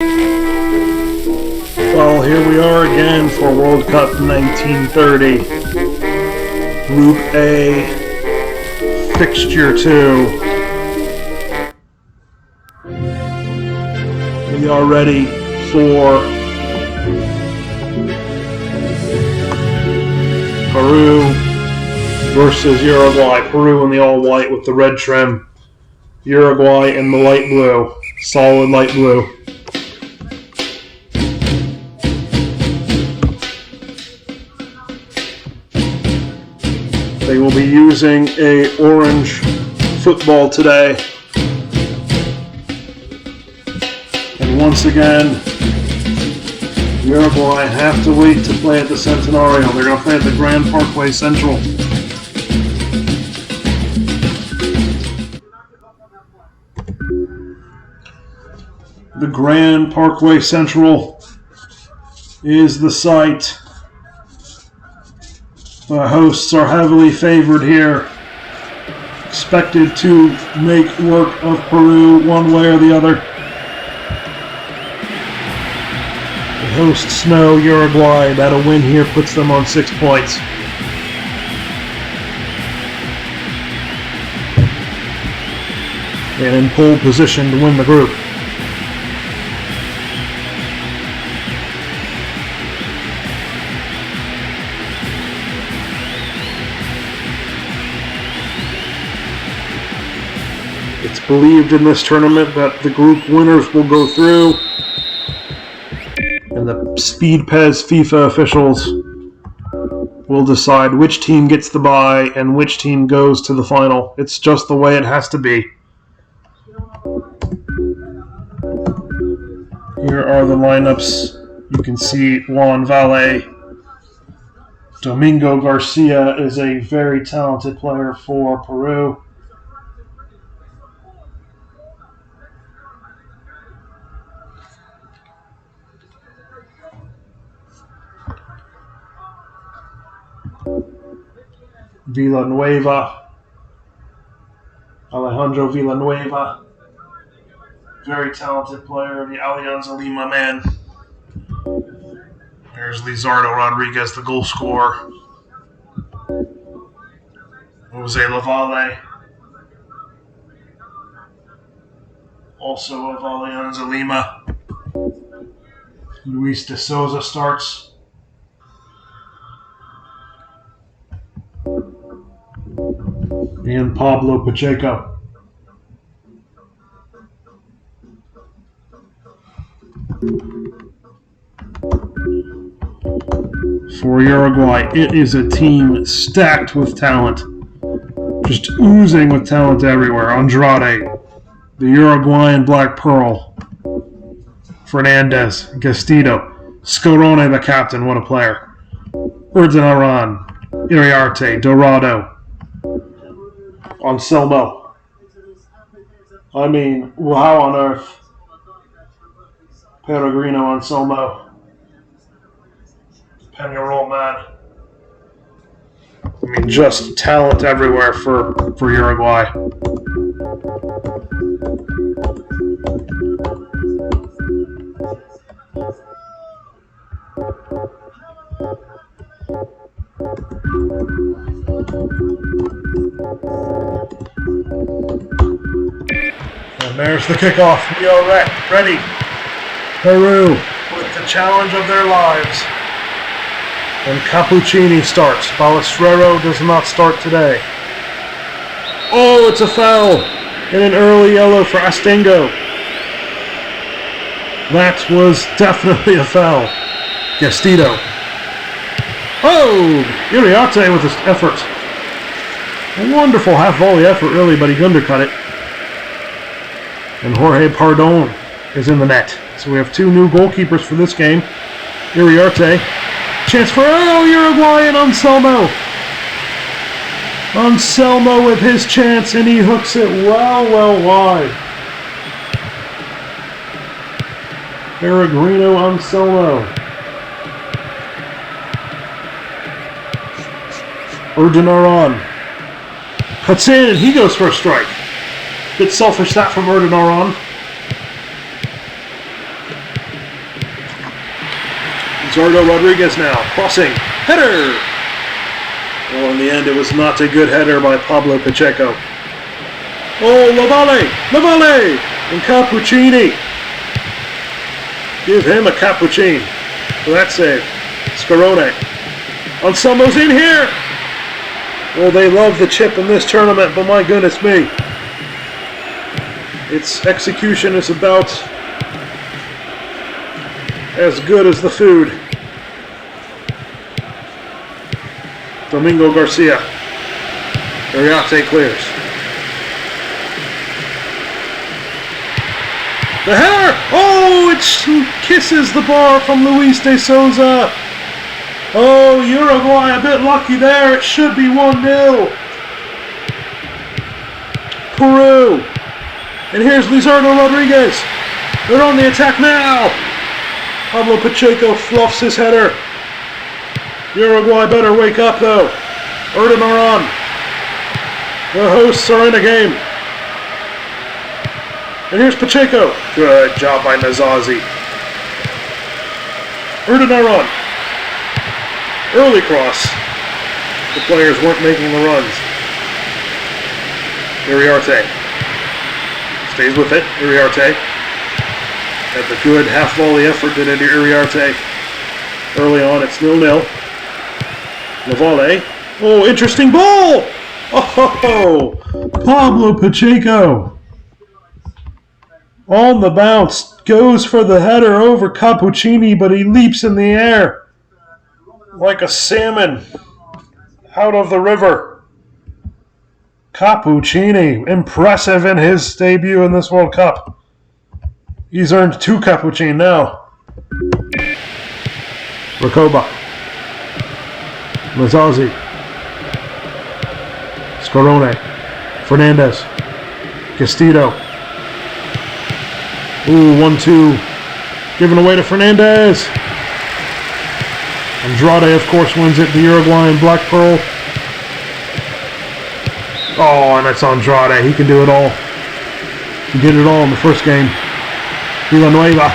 Well, here we are again for World Cup 1930. Group A, Fixture 2. We are ready for Peru versus Uruguay. Peru in the all-white with the red trim. Uruguay in the light blue, solid light blue. They will be using a orange football today. And once again, Uruguay have to wait to play at the Centenario. They're going to play at the Grand Parkway Central. The Grand Parkway Central is the site. The hosts are heavily favored here. Expected to make work of Peru one way or the other. The hosts know Uruguay that a win here puts them on 6 points. And in pole position to win the group. It's believed in this tournament that the group winners will go through, and the Speed Pez FIFA officials will decide which team gets the bye and which team goes to the final. It's just the way it has to be. Here are the lineups. You can see Juan Valle. Domingo Garcia is a very talented player for Peru. Alejandro Villanueva, very talented player, the Alianza Lima man. There's Lizardo Rodriguez, the goal scorer. Jose Lavalle, also of Alianza Lima. Luis de Souza starts. And Pablo Pacheco. For Uruguay, it is a team stacked with talent. Just oozing with talent everywhere. Andrade, the Uruguayan Black Pearl. Fernandez, Gastido, Scorone, the captain, what a player. Urdinaran, Iriarte, Dorado, Anselmo. I mean, how on earth? Peregrino Anselmo. Peñarol man. I mean, just talent everywhere for Uruguay. And there's the kickoff. We are ready. Peru with the challenge of their lives. And Cappuccini starts. Balestrero does not start today. Oh, it's a foul. And an early yellow for Astengo. That was definitely a foul. Gastido. Oh, Iriarte with his effort. A wonderful half-volley effort, really, but he undercut it. And Jorge Pardon is in the net. So we have two new goalkeepers for this game. Iriarte. Chance for Uruguay and Anselmo. Anselmo with his chance, and he hooks it well wide. Peregrino Anselmo. Urdinaran. Cuts in, and he goes for a strike. Bit selfish that from Urdinaran. Zardo Rodriguez now, crossing, header! Well, in the end, it was not a good header by Pablo Pacheco. Oh, Lavalle, and Cappuccini. Give him a cappuccino for that save. Scarone. Anselmo's in here! Well, they love the chip in this tournament, but my goodness me. Its execution is about as good as the food. Domingo Garcia. Uriarte clears. The header! Oh, it kisses the bar from Luis de Souza. Oh, Uruguay a bit lucky there. It should be 1-0. Peru. And here's Lizardo Rodriguez. They're on the attack now. Pablo Pacheco fluffs his header. Uruguay better wake up though. Erden are on. The hosts are in a game. And here's Pacheco. Good job by Nazazi. Erden are on. Early cross. The players weren't making the runs. Uriarte. Stays with it. Uriarte. Had the good half-volley effort did into Uriarte. Early on, it's 0-0. Lavalle. Oh, interesting ball! Oh, Pablo Pacheco. On the bounce. Goes for the header over Cappuccini, but he leaps in the air like a salmon out of the river. Cappuccini, impressive in his debut in this World Cup. He's earned 2 Cappuccini now. Recoba. Mazzazzi. Scarone. Fernandez. Castillo. Ooh, 1-2. Given away to Fernandez. Andrade, of course, wins it. The Uruguayan Black Pearl. Oh, and it's Andrade. He can do it all. He did it all in the first game. Villanueva.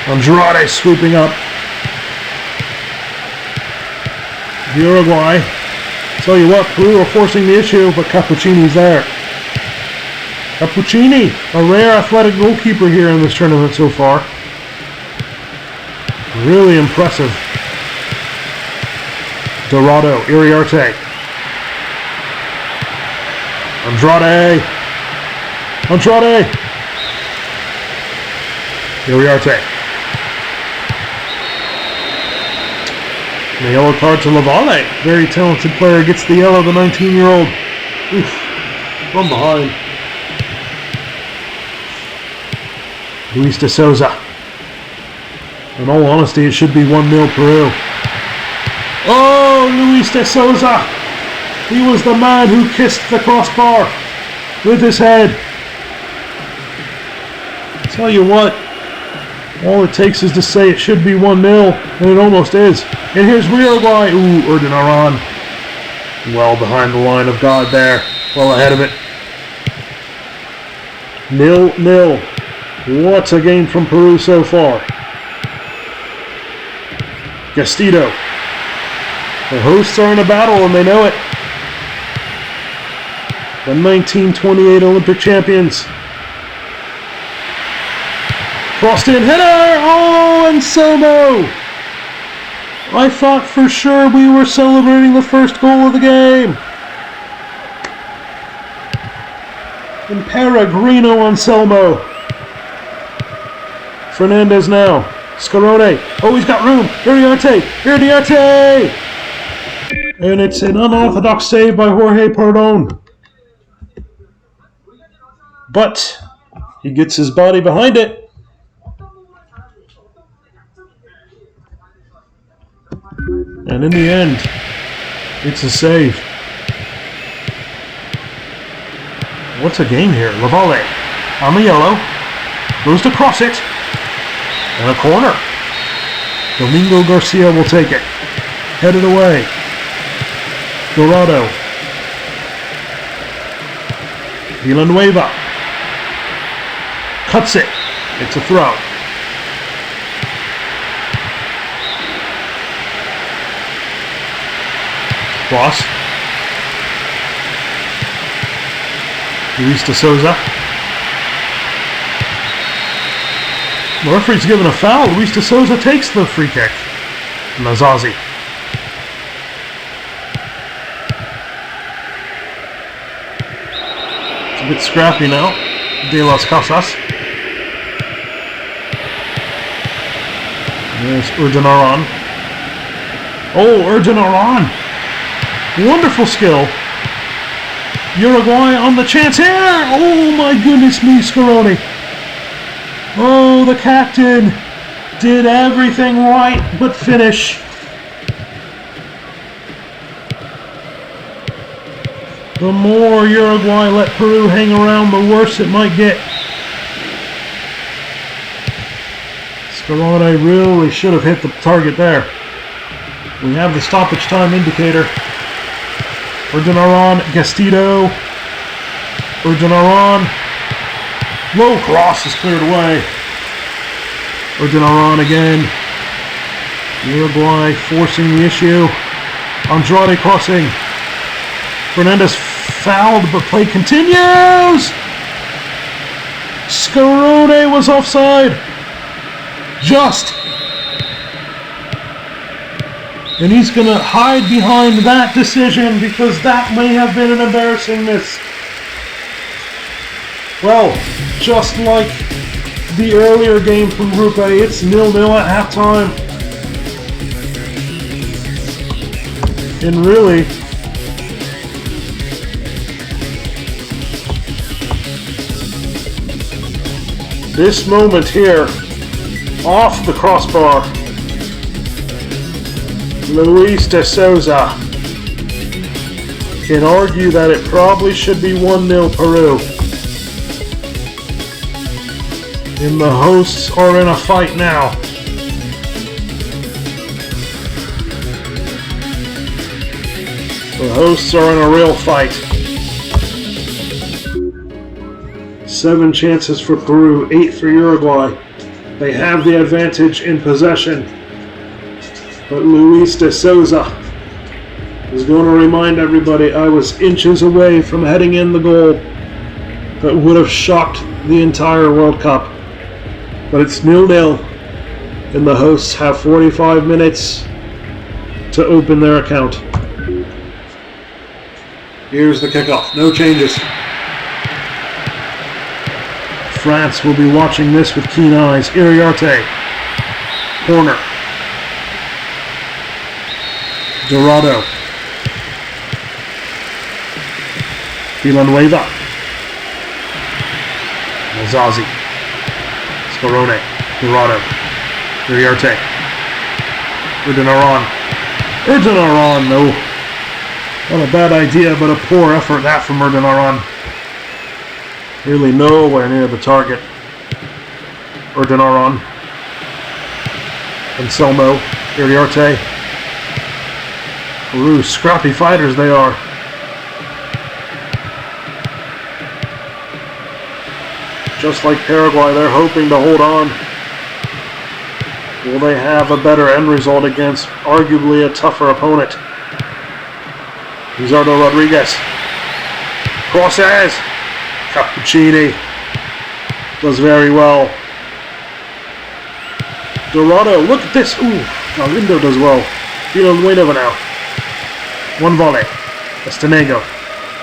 Andrade swooping up. Uruguay. Tell you what, Peru are forcing the issue, but Cappuccini's there. Cappuccini, a rare athletic goalkeeper here in this tournament so far. Really impressive. Dorado, Iriarte. Andrade. Iriarte. The yellow card to Lavalle. Very talented player. Gets the yellow, the 19-year-old. From behind. Luis de Souza. In all honesty, it should be 1-0 Peru. Oh, Luis de Souza. He was the man who kissed the crossbar with his head. Tell you what, all it takes is to say it should be 1-0, and it almost is. And here's Uruguay. Ooh, Erden Aran. Well behind the line of God there. Well ahead of it. 0-0. What a game from Peru so far. Castillo. The hosts are in a battle and they know it. The 1928 Olympic champions. Crossed in header! Oh, Anselmo! I thought for sure we were celebrating the first goal of the game. And Peregrino Anselmo. Fernandez now. Scarone. Oh, he's got room. Iriarte. And it's an unorthodox save by Jorge Pardon. But he gets his body behind it. And in the end, it's a save. What's a game here? Lavalle on the yellow. Goes to cross it. And a corner. Domingo Garcia will take it. Headed away. Dorado. Villanueva. Cuts it. It's a throw. Cross. Luis de Souza. The referee's given a foul. Luis de Souza takes the free kick. Nazazi. It's a bit scrappy now. De las Casas. There's Urdinaran. Oh, Urdinaran. Wonderful skill. Uruguay on the chance here. Oh my goodness me, Scaroni. Oh, the captain did everything right but finish. The more Uruguay let Peru hang around, the worse it might get. Scaroni really should have hit the target there. We have the stoppage time indicator. Urdinaran, Gastido. Urdinaran. Low cross is cleared away. Urdinaran again. Uruguay forcing the issue. Andrade crossing. Fernandez fouled, but play continues. Scaroni was offside. Just. And he's going to hide behind that decision because that may have been an embarrassing miss. Well, just like the earlier game from Group A, it's 0-0 at halftime. And really, this moment here, off the crossbar, Luis de Souza can argue that it probably should be 1-0 Peru. And the hosts are in a fight now. The hosts are in a real fight. 7 chances for Peru, 8 for Uruguay. They have the advantage in possession. But Luis de Souza is going to remind everybody, I was inches away from heading in the goal that would have shocked the entire World Cup. But it's 0-0, and the hosts have 45 minutes to open their account. Here's the kickoff. No changes. France will be watching this with keen eyes. Iriarte. Corner. Dorado. Villanueva. Mazazi. Scaroni. Dorado. Iriarte. Urdinaran. Urdinaran, no. Not a bad idea, but a poor effort that from Urdinaran. Really nowhere near the target. Urdinaran. Anselmo. Iriarte. Peru, scrappy fighters they are. Just like Paraguay, they're hoping to hold on. Will they have a better end result against arguably a tougher opponent? Lizardo Rodriguez. Crosses. Cappuccini. Does very well. Dorado, look at this. Ooh, Galindo does well. Villanueva now. One volley. Estanego.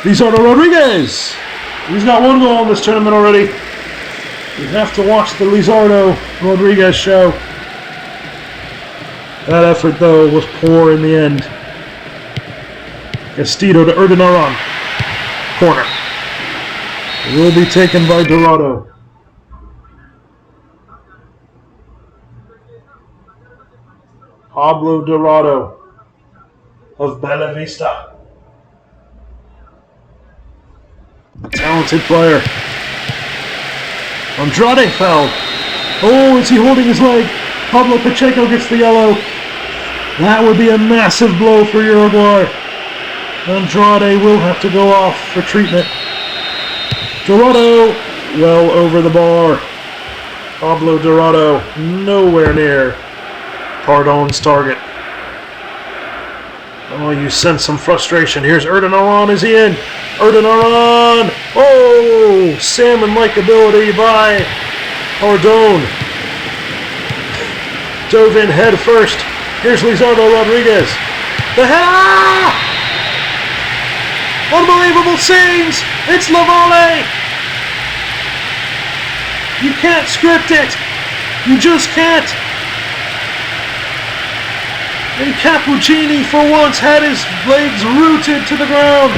Lizardo Rodriguez. He's got 1 goal in this tournament already. You have to watch the Lizardo Rodriguez show. That effort, though, was poor in the end. Gastido to Urdinaran. Corner. It will be taken by Dorado. Pablo Dorado of Bella Vista. A talented player. Andrade fell. Oh, is he holding his leg? Pablo Pacheco gets the yellow. That would be a massive blow for Uruguay. Andrade will have to go off for treatment. Dorado, well over the bar. Pablo Dorado, nowhere near Pardon's target. Oh, you sense some frustration. Here's Erdogan. Is he in? Erdogan. Oh, salmon-like ability by Pardone. Dove in head first. Here's Lizardo Rodriguez. The header! Unbelievable scenes! It's Lavalle! You can't script it. You just can't. And Cappuccini, for once, had his legs rooted to the ground.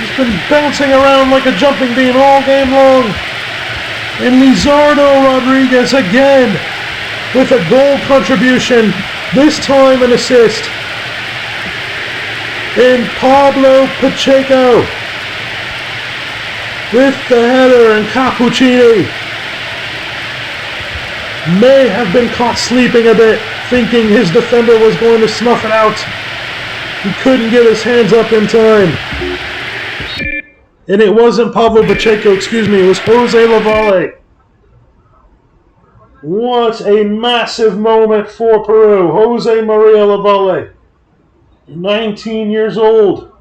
He's been bouncing around like a jumping bean all game long. And Lizardo Rodriguez again with a goal contribution, this time an assist. And Pablo Pacheco with the header, and Cappuccini may have been caught sleeping a bit, thinking his defender was going to snuff it out. He couldn't get his hands up in time. And it wasn't Pablo Pacheco, it was Jose Lavalle. What a massive moment for Peru. Jose Maria Lavalle, 19 years old.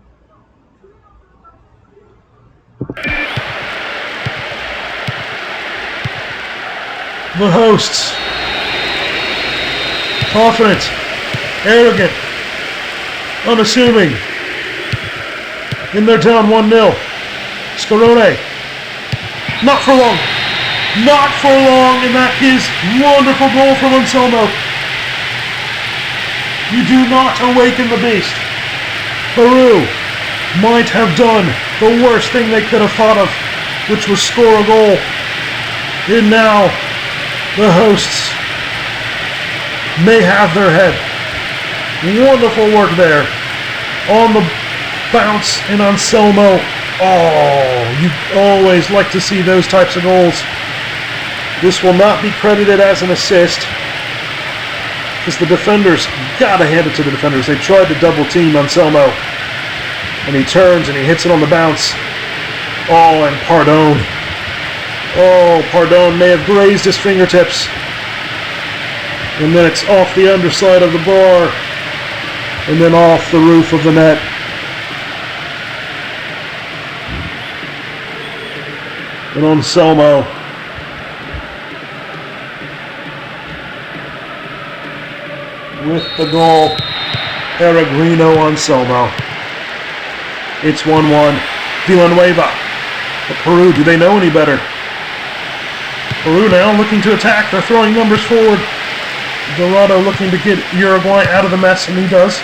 The hosts, confident, arrogant, unassuming, and they're down 1-0. Scarone, not for long, and that is wonderful goal from Anselmo. You do not awaken the beast. Peru might have done the worst thing they could have thought of, which was score a goal. And now the hosts may have their head. Wonderful work there on the bounce and Anselmo. Oh, you always like to see those types of goals. This will not be credited as an assist, because the defenders, gotta hand it to the defenders. They tried to double team Anselmo, and he turns and he hits it on the bounce. Oh, and Pardone. Oh, Pardone may have grazed his fingertips. And then it's off the underside of the bar, and then off the roof of the net. And Anselmo with the goal. Peregrino Anselmo. It's 1-1. Villanueva. But Peru, do they know any better? Peru now looking to attack. They're throwing numbers forward. Dorado looking to get Uruguay out of the mess, and he does.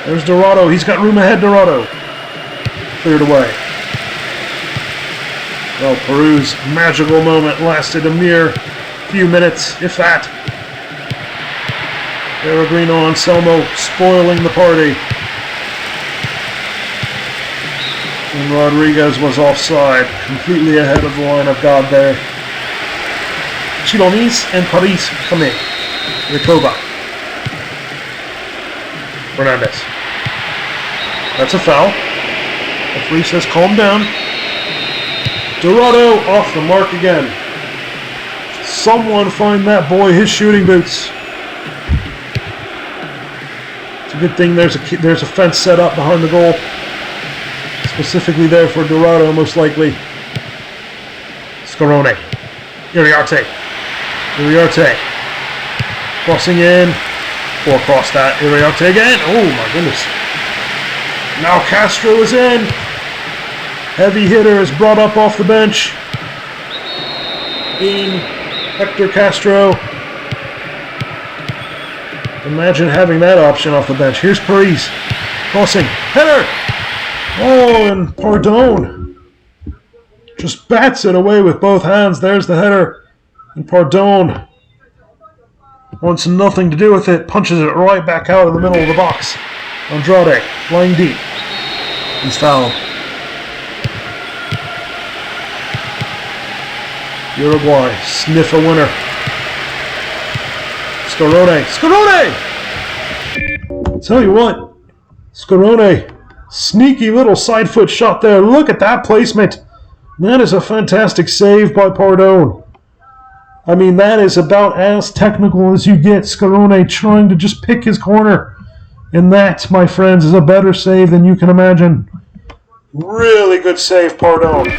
There's Dorado. He's got room ahead, Dorado. Cleared away. Well, Peru's magical moment lasted a mere few minutes, if that. Peregrino Anselmo spoiling the party. And Rodriguez was offside, completely ahead of the line of God there. Chilonis and Paris come in. Recoba. Fernandez. That's a foul. The referee says calm down. Dorado off the mark again. Someone find that boy his shooting boots. It's a good thing there's a fence set up behind the goal. Specifically there for Dorado, most likely. Scarone. Iriarte. Crossing in. Or across that. Iriarte again. Oh my goodness. Now Castro is in. Heavy hitter is brought up off the bench. In Hector Castro. Imagine having that option off the bench. Here's Paris. Crossing. Header! Oh, and Pardone just bats it away with both hands. There's the header. And Pardone wants nothing to do with it. Punches it right back out in the middle of the box. Andrade, lying deep. He's fouled. Uruguay sniff a winner. Scarone! Tell you what, Scarone, sneaky little side foot shot there. Look at that placement. That is a fantastic save by Pardone. I mean, that is about as technical as you get. Scarone trying to just pick his corner. And that, my friends, is a better save than you can imagine. Really good save, Pardone.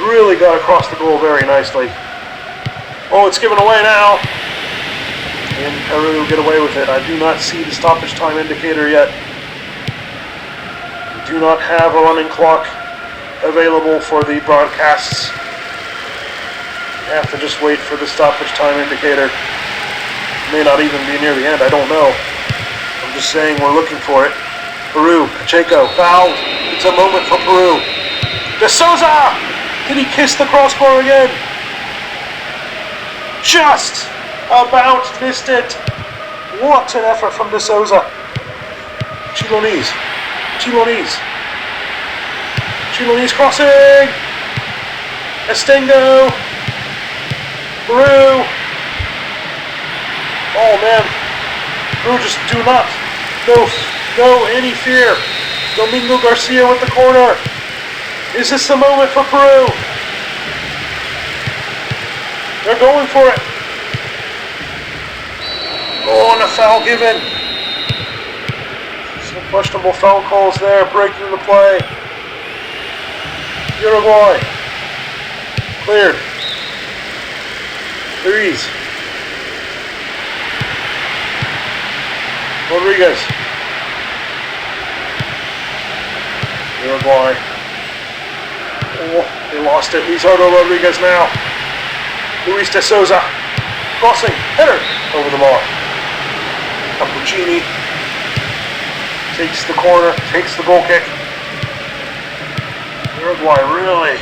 Really got across the goal very nicely. Oh, it's given away now. And Peru get away with it. I do not see the stoppage time indicator yet. We do not have a running clock available for the broadcasts. You have to just wait for the stoppage time indicator. It may not even be near the end, I don't know. I'm just saying we're looking for it. Peru, Pacheco, fouled. It's a moment for Peru. De Souza! Did he kiss the crossbar again? Just about missed it. What an effort from De Souza. Chilonese crossing. Estengo. Peru. Oh man. Peru just do not. No, any fear. Domingo Garcia with the corner. Is this the moment for Peru? They're going for it. Oh, and a foul given. Some questionable foul calls there, breaking the play. Uruguay. Cleared. Ruiz. Rodriguez. Uruguay. Oh, they lost it. Lizardo Rodriguez now. Luis de Souza. Crossing. Header. Over the bar. Cappuccini. Takes the corner. Takes the goal kick. Uruguay really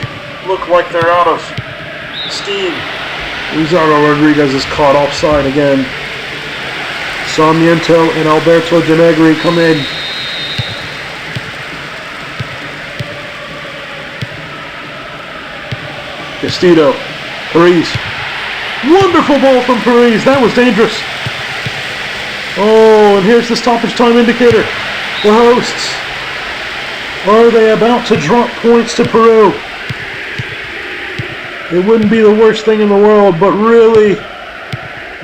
look like they're out of steam. Lizardo Rodriguez is caught offside again. Sarmiento and Alberto Denegri come in. Castillo, Paris. Wonderful ball from Paris. That was dangerous. Oh, and here's the stoppage time indicator. The hosts. Are they about to drop points to Peru? It wouldn't be the worst thing in the world, but really,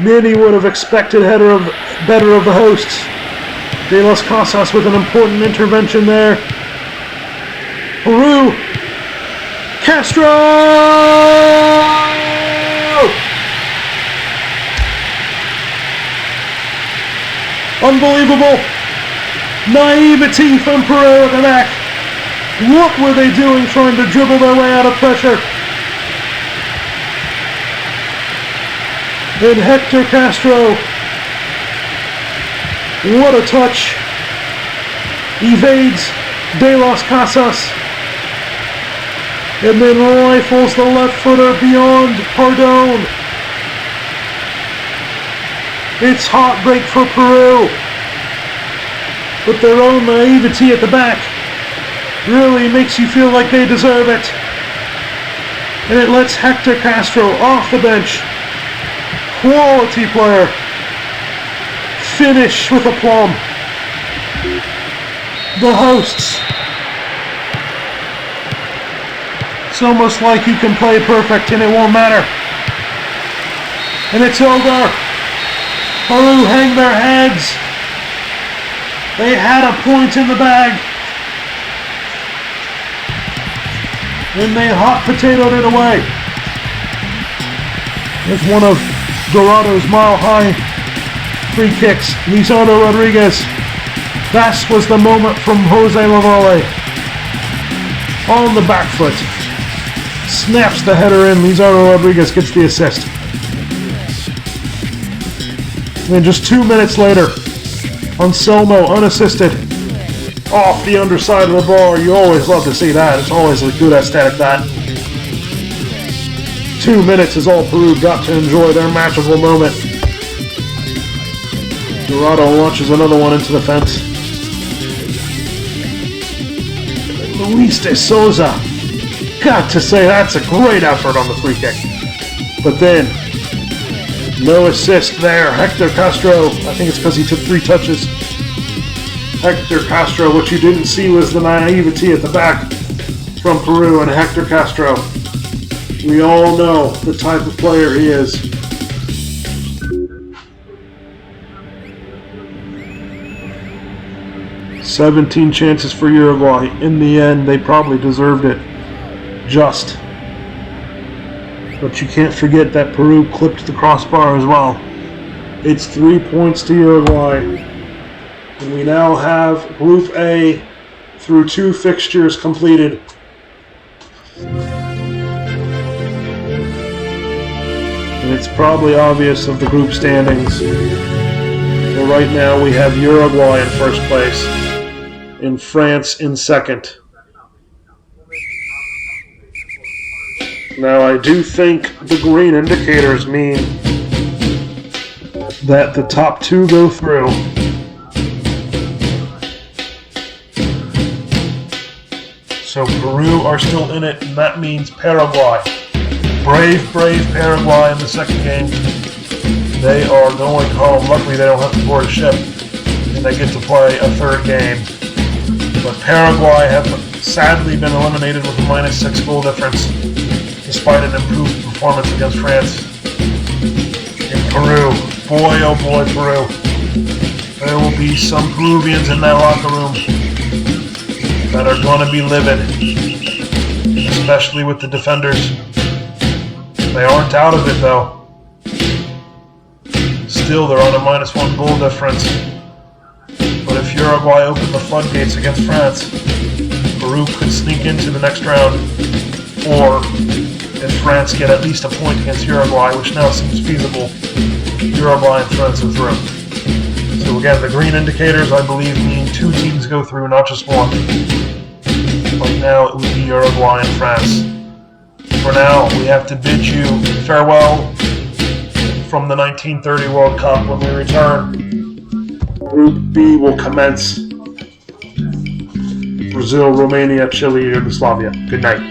many would have expected better of the hosts. De Las Casas with an important intervention there. Peru. Castro! Unbelievable. Naivety from Peru at the back. What were they doing trying to dribble their way out of pressure? And Hector Castro. What a touch. Evades De Las Casas. And then rifles the left footer beyond Pardone. It's heartbreak for Peru. But their own naivety at the back really makes you feel like they deserve it. And it lets Hector Castro off the bench. Quality player. Finish with aplomb. The hosts. It's almost like you can play perfect and it won't matter. And it's over. Peru hang their heads. They had a point in the bag. And they hot potatoed it away. There's one of Dorado's mile-high free kicks. Lizardo Rodriguez. That was the moment from Jose Lavalle. On the back foot. Snaps the header in. Lizardo Rodriguez gets the assist. And then just 2 minutes later, Anselmo unassisted off the underside of the bar. You always love to see that. It's always a good aesthetic, that. 2 minutes is all Peru got to enjoy their matchable moment. Dorado launches another one into the fence. Luis de Souza. Got to say, that's a great effort on the free kick. But then, no assist there. Hector Castro, I think it's because he took 3 touches. Hector Castro, what you didn't see was the naivety at the back from Peru, and Hector Castro We all know the type of player he is. "17 chances for Uruguay. In the end, they probably deserved it. Just. But you can't forget that Peru clipped the crossbar as well. It's 3 points to Uruguay. And we now have Group A through 2 fixtures completed. And it's probably obvious of the group standings. Well, right now we have Uruguay in first place and France in second. Now I do think the green indicators mean that the top 2 go through. So Peru are still in it, and that means Paraguay. Brave Paraguay in the second game. They are going home. Luckily, they don't have to board a ship, and they get to play a third game. But Paraguay have sadly been eliminated with a -6 goal difference, despite an improved performance against France. In Peru, boy oh boy, Peru. There will be some Peruvians in that locker room that are going to be livid, especially with the defenders. They aren't out of it though. Still, they're on a -1 goal difference. But if Uruguay open the floodgates against France, Peru could sneak into the next round. Or, if France get at least a point against Uruguay, which now seems feasible, Uruguay and France are through. So again, the green indicators, I believe, mean 2 teams go through, not just 1. Right now, it would be Uruguay and France. For now, we have to bid you farewell from the 1930 World Cup. When we return, Group B will commence. Brazil, Romania, Chile, Yugoslavia. Good night.